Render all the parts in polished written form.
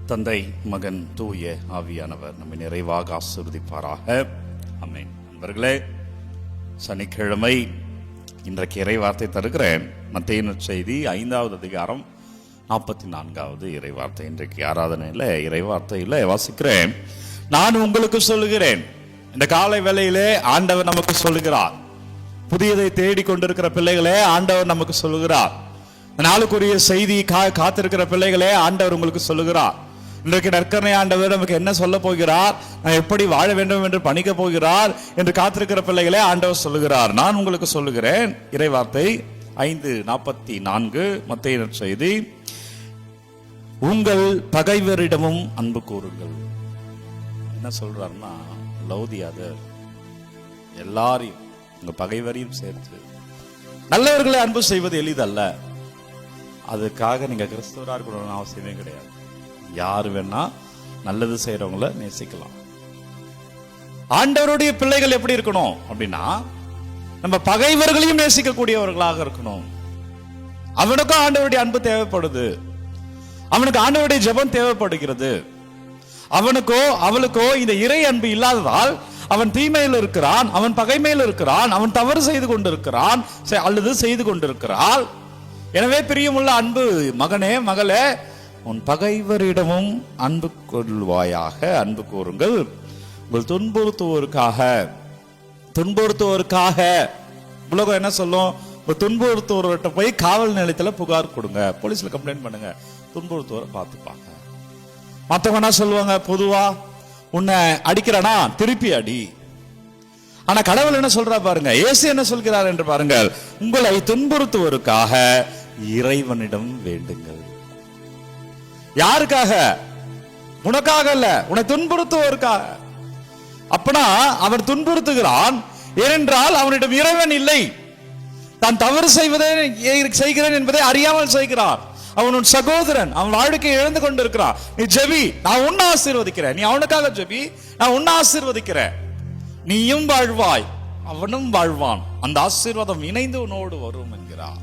தந்தை, மகன், தூய ஆவியானவர் நம்மை நிறைவாக ஆசீர்வதிப்பாராக. ஆமென். நண்பர்களே, சனிக்கிழமை இன்றைக்கு இறைவார்த்தை தருகிறேன். மத்தேயு நற்செய்தி 5வது அதிகாரம் 44வது இறைவார்த்தை. இன்றைக்கு ஆராதனையில் இறைவார்த்தையில் வாசிக்கிறேன். நான் உங்களுக்கு சொல்லுகிறேன், இந்த காலை வேளையிலே ஆண்டவர் நமக்கு சொல்லுகிறார். புதியதை தேடி கொண்டிருக்கிற பிள்ளைகளே, ஆண்டவர் நமக்கு சொல்லுகிறார். நாளுக்குரிய செய்தி காத்திருக்கிற பிள்ளைகளே, ஆண்டவர் உங்களுக்கு சொல்லுகிறார். இன்றைக்கு நற்கருணை ஆண்டவர் நமக்கு என்ன சொல்ல போகிறார், நான் எப்படி வாழ வேண்டும் என்று பணிக்க போகிறார் என்று காத்திருக்கிற பிள்ளைகளே, ஆண்டவர் சொல்லுகிறார். நான் உங்களுக்கு சொல்லுகிறேன். இறைவார்த்தை 5:44 மத்தேயு நற்செய்தி. உங்கள் பகைவரிடமும் அன்பு கூறுங்கள். என்ன சொல்றாருன்னா, லவ் தி அதர், எல்லாரையும், உங்க பகைவரையும் சேர்த்து. நல்லவர்களை அன்பு செய்வது எளிதல்ல. அதுக்காக நீங்க கிறிஸ்தவரா இருக்கணும்னு அவசியமே கிடையாது. யாரு வேணா நல்லது செய்யறவங்கள நேசிக்கலாம். ஆண்டவருடைய பிள்ளைகள் எப்படி இருக்கணும் அப்படின்னா, நம்ம பகைவர்களையும் நேசிக்கக்கூடியவர்களாக இருக்கணும். அவனுக்கும் ஆண்டவருடைய அன்பு தேவைப்படுது. அவனுக்கு ஆண்டவருடைய ஜெபம் தேவைப்படுகிறது. அவனுக்கோ அவளுக்கோ இந்த இறை அன்பு இல்லாததால் அவன் தீமையில் இருக்கிறான், அவன் பகைமையில் இருக்கிறான், அவன் தவறு செய்து கொண்டிருக்கிறான் அல்லது செய்து கொண்டிருக்கிறாள். எனவே பிரியமுள்ள அன்பு மகனே, மகளே, உன் பகைவரிடமும் அன்பு கொள்வாயாக, அன்பு கூறுங்கள். உங்கள் துன்புறுத்துவோருக்காக உலகம் என்ன சொல்லும், துன்புறுத்துவோர்கிட்ட போய் காவல் நிலையத்தில் புகார் கொடுங்க, போலீஸ்ல கம்ப்ளைண்ட் பண்ணுங்க, துன்புறுத்துவோரை பார்த்துப்பாங்க. மற்றவங்க என்ன சொல்லுவாங்க, பொதுவா உன்னை அடிக்கிறானா திருப்பி அடி. ஆனா கடவுள் என்ன சொல்றா பாருங்க, இயேசு என்ன சொல்கிறார் என்று பாருங்கள். உங்களை துன்புறுத்துவோருக்காக இறைவனிடம் வேண்டுங்கள். யாருக்காக? உனக்காக அல்ல, உன்னை துன்புறுத்துவோருக்காக. அப்பனா அவன் துன்புறுத்துகிறான் ஏனென்றால் அவனிடம் இறைவன் இல்லை. தான் தவறு செய்கிறேன் என்பதை அறியாமல் செய்கிறான். அவன் உன் சகோதரன், அவன் வாழ்க்கையை இழந்து கொண்டிருக்கிறான். நீ ஜெபி, நான் உன்னை ஆசீர்வதிக்கிறேன். நீ அவனுக்காக ஜெபி, நான் உன்னை ஆசீர்வதிக்கிறேன். நீயும் வாழ்வாய், அவனும் வாழ்வான், அந்த ஆசீர்வாதம் இணைந்து உன்னோடு வரும் என்கிறார்.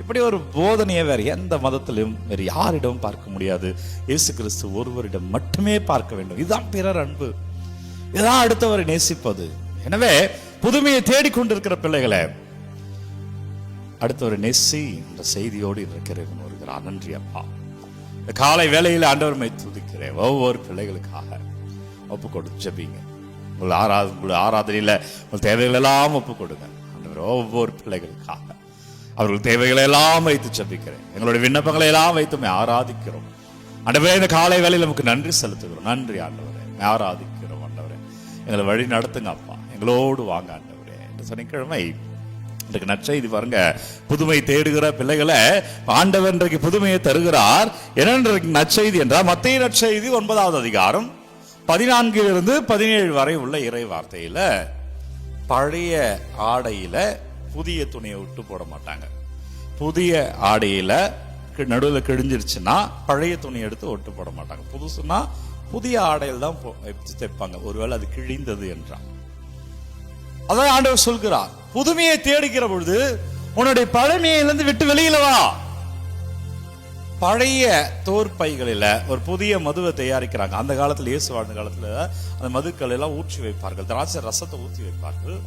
இப்படி ஒரு போதனையை வேற எந்த மதத்திலும் வேறு யாரிடம் பார்க்க முடியாது. இயேசு கிறிஸ்து ஒருவரிடம் மட்டுமே பார்க்க வேண்டும். இதுதான் பிறர் அன்பு, இதுதான் அடுத்தவரை நேசிப்பது. எனவே புதுமையை தேடிக்கொண்டிருக்கிற பிள்ளைகளை, அடுத்தவரை நேசி என்ற செய்தியோடு இருக்கிறவன் வருகிறார். நன்றி அப்பா. இந்த காலை வேளையில் ஆண்டவரை துதிக்கிறேன். ஒவ்வொரு பிள்ளைகளுக்காக ஒப்பு கொடுத்து ஜெபிங்க. உங்கள் ஆராதனையில உங்கள் தேவைகள் எல்லாம் ஒப்பு கொடுங்க. ஆண்டவர் ஒவ்வொரு பிள்ளைகளுக்காக அவர்கள் தேவைகளை எல்லாம் வைத்து ஜெபிக்கிறேன். எங்களுடைய விண்ணப்பங்களை எல்லாம் வைத்து ஆராதிக்கிறோம். ஆண்டவரே, இந்த காலை வேளையில் நமக்கு நன்றி செலுத்துகிறோம். நன்றி ஆண்டவரே, ஆராதிக்கிறோம். ஆண்டவரே, எங்களை வழி நடத்துங்க அப்பா, எங்களோடு வாங்க ஆண்டவரே. இந்த சனிக்கிழமை இன்றைக்கு நற்செய்தி பாருங்க, புதுமை தேடுகிற பிள்ளைகளை ஆண்டவர் இன்றைக்கு புதுமையை தருகிறார். என்ன நற்செய்தி என்றால், மத்தேயு நற்செய்தி 9வது அதிகாரம் 14 to 17 வரை உள்ள இறை வார்த்தையில, பழைய ஆடையில புதிய துணியை விட்டு போட மாட்டாங்க. புதிய ஆடையில நடுவில் கிழிஞ்சிருச்சுன்னா பழைய துணி எடுத்து ஒட்டு போட மாட்டாங்க. புதுசுன்னா புதிய ஆடையில் தான் தைப்பாங்க, ஒருவேளை அது கிழிந்தது என்றால். அதான் ஆண்டவர் சொல்கிறார், புதுமையை தேடுகிற பொழுது உன்னுடைய பழமையிலிருந்து விட்டு வெளியில வா. பழைய தோற்பைகளில் ஒரு புதிய மதுவை தயாரிக்கிறாங்க. அந்த காலத்தில், இயேசு வாழ்ந்த காலத்துல அந்த மதுக்கள் எல்லாம் ஊற்றி வைப்பார்கள், திராட்சை ரசத்தை ஊற்றி வைப்பார்கள்.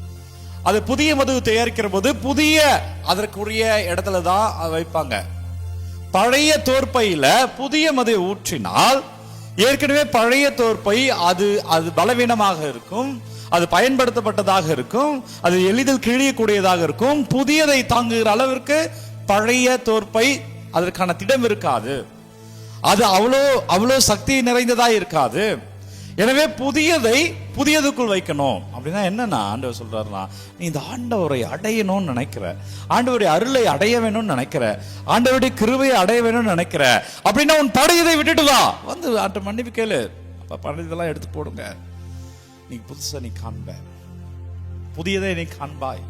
அது புதிய மது தயாரிக்கிற போது புதிய அதற்குரிய இடத்துல தான் வைப்பாங்க. பழைய தோற்பையில புதிய மதுவை ஊற்றினால் ஏற்கனவே பழைய தோற்பை அது பலவீனமாக இருக்கும், அது பயன்படுத்தப்பட்டதாக இருக்கும், அது எளிதில் கிழியக்கூடியதாக இருக்கும். புதியதை தாங்குகிற அளவிற்கு பழைய தோற்பை அதற்கான திடம் இருக்காது, அது அவ்வளோ சக்தி நிறைந்ததா இருக்காது. எனவே புதியதை புதியதுக்குள் வைக்கணும். அப்படின்னா என்னன்னா ஆண்டவர் சொல்றாருன்னா, நீ இந்த ஆண்டவரை அடையணும்னு நினைக்கிற, ஆண்டவருடைய அருளை அடைய வேணும்னு நினைக்கிற, ஆண்டவருடைய கிருபையை அடைய வேணும்னு நினைக்கிற அப்படின்னா உன் பழையதை விட்டுட்டு வா. வந்து ஆண்ட மன்னிப்பு கேளு, பழையதெல்லாம் எடுத்து போடுங்க. நீ புதுசா நீ காண்ப, புதியதை நீ காண்பாய்.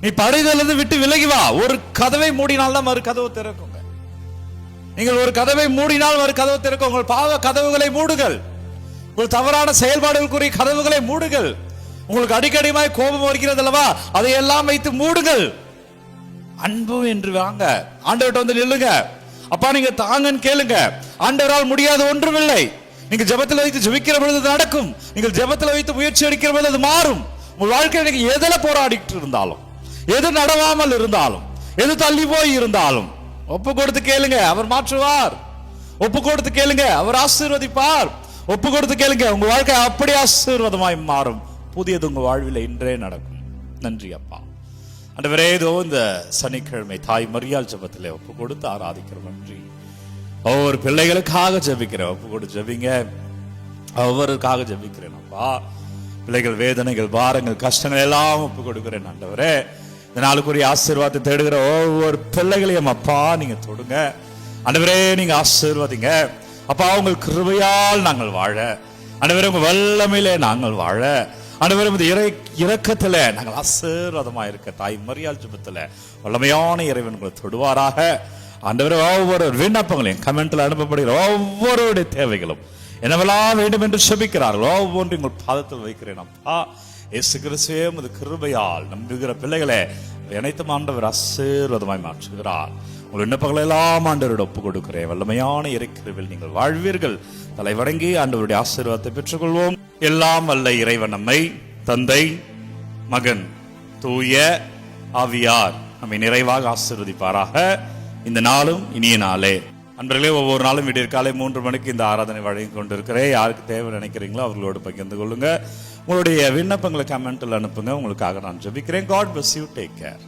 நீ பழையதிலிருந்து விட்டு விலகி வா. ஒரு கதவை மூடினால்தான் மறு கதவு திறக்குங்க. நீங்கள் ஒரு கதவை மூடினால் மறு கதவு திறக்கும். உங்கள் பாவ கதவுகளை மூடுங்கள், உங்கள் தவறான செயல்பாடுகளுக்குரிய கதவுகளை மூடுங்கள். உங்களுக்கு அடிக்கடிமாய் கோபம் வருகிறது அல்லவா, அதையெல்லாம் வைத்து மூடுங்கள். அன்பு என்று வாங்க, ஆண்டவர்கிட்ட வந்து நில்லுங்க. அப்பா நீங்க தாங்கன்னு கேளுங்க. ஆண்டவரால் முடியாத ஒன்றுமில்லை. நீங்க ஜெபத்தில் வைத்து ஜெபிக்கிற பொழுது நடக்கும். நீங்கள் ஜெபத்தில் வைத்து முயற்சி எடுக்கிற பொழுது அது மாறும். உங்கள் வாழ்க்கையில் நீங்க எதுல போராடிட்டு இருந்தாலும், எது நடவாமல் இருந்தாலும், எது தள்ளி போய் இருந்தாலும் ஒப்பு கொடுத்து கேளுங்க, அவர் மாற்றுவார். ஒப்பு கொடுத்து கேளுங்க, அவர் ஆசீர்வதிப்பார். ஒப்பு கொடுத்து கேளுங்க, உங்க வாழ்க்கை அப்படி ஆசீர்வாதமாய் மாறும். புதியது உங்க வாழ்வில் இன்றே நடக்கும். நன்றி அப்பா. ஆண்டவரே, ஏதோ இந்த சனிக்கிழமை தாய் மரியாள் ஜெபத்திலே ஒப்பு கொடுத்து ஆராதிக்கிற நன்றி. ஒவ்வொரு பிள்ளைகளுக்காக ஜெபிக்கிறேன், ஒப்பு கொடுத்து ஜெபிங்க. ஒவ்வொருக்காக ஜெபிக்கிறேன் அப்பா. பிள்ளைகள் வேதனைகள், பாரங்கள், கஷ்டங்கள் எல்லாம் ஒப்பு கொடுக்கிறேன் ஆண்டவரே. இந்த நாளுக்குரிய ஆசீர்வாதத்தை தேடுகிற ஒவ்வொரு பிள்ளைகளையும் அப்பா நீங்க தொடுங்க ஆண்டவரே. நீங்க ஆசீர்வதிங்க அப்பா. உங்கள் கிருபையால் நாங்கள் வாழ ஆண்டவரே, உங்க வல்லமையிலே நாங்கள் வாழ ஆண்டவரே, இந்த இரக்கத்துல நாங்கள் ஆசீர்வாதமா இருக்க தாய் மரியாள் ஜெபத்துல வல்லமையான இறைவன் உங்களை தொடுவாராக. ஆண்டவரே, ஒவ்வொரு விண்ணப்பங்களையும் கமெண்ட்ல அனுப்பப்படுகிற ஒவ்வொருடைய தேவைகளும் என்னவெல்லாம் வேண்டும் என்று செபிக்கிறார்களோ ஒவ்வொன்றையும் உங்கள் பாதத்தில் வைக்கிறேன் அப்பா. இயேசு கிறிஸ்துவே உமது கிருபையால் நம்புகிற பிள்ளைகளே அனைத்தும் ஆண்டவர் ஆசீர்வாதமாய் மாற்றுகிறார். உங்கள் விண்ணப்பங்களை எல்லாம் ஆண்டவரோட ஒப்பு கொடுக்கிறேன். வல்லமையான இறைக்கிருவில் நீங்கள் வாழ்வீர்கள். தலை வணங்கி ஆண்டவருடைய ஆசீர்வாதத்தை பெற்றுக்கொள்வோம். எல்லாம் வல்ல இறைவன் நம்மை தந்தை, மகன், தூய ஆவியார் நம்மை நிறைவாக ஆசீர்வதிப்பாராக. இந்த நாளும் இனிய நாளே. அன்பர்களே, ஒவ்வொரு நாளும் விடியற் காலை 3 மணிக்கு இந்த ஆராதனை வழங்கி கொண்டிருக்கிறேன். யாருக்கு தேவை நினைக்கிறீங்களோ அவர்களோடு பகிர்ந்து கொள்ளுங்க. உங்களுடைய விண்ணப்பங்களை கமெண்ட்ல அனுப்புங்க. உங்களுக்காக நான் ஜெபிக்கிறேன். God bless you. Take care.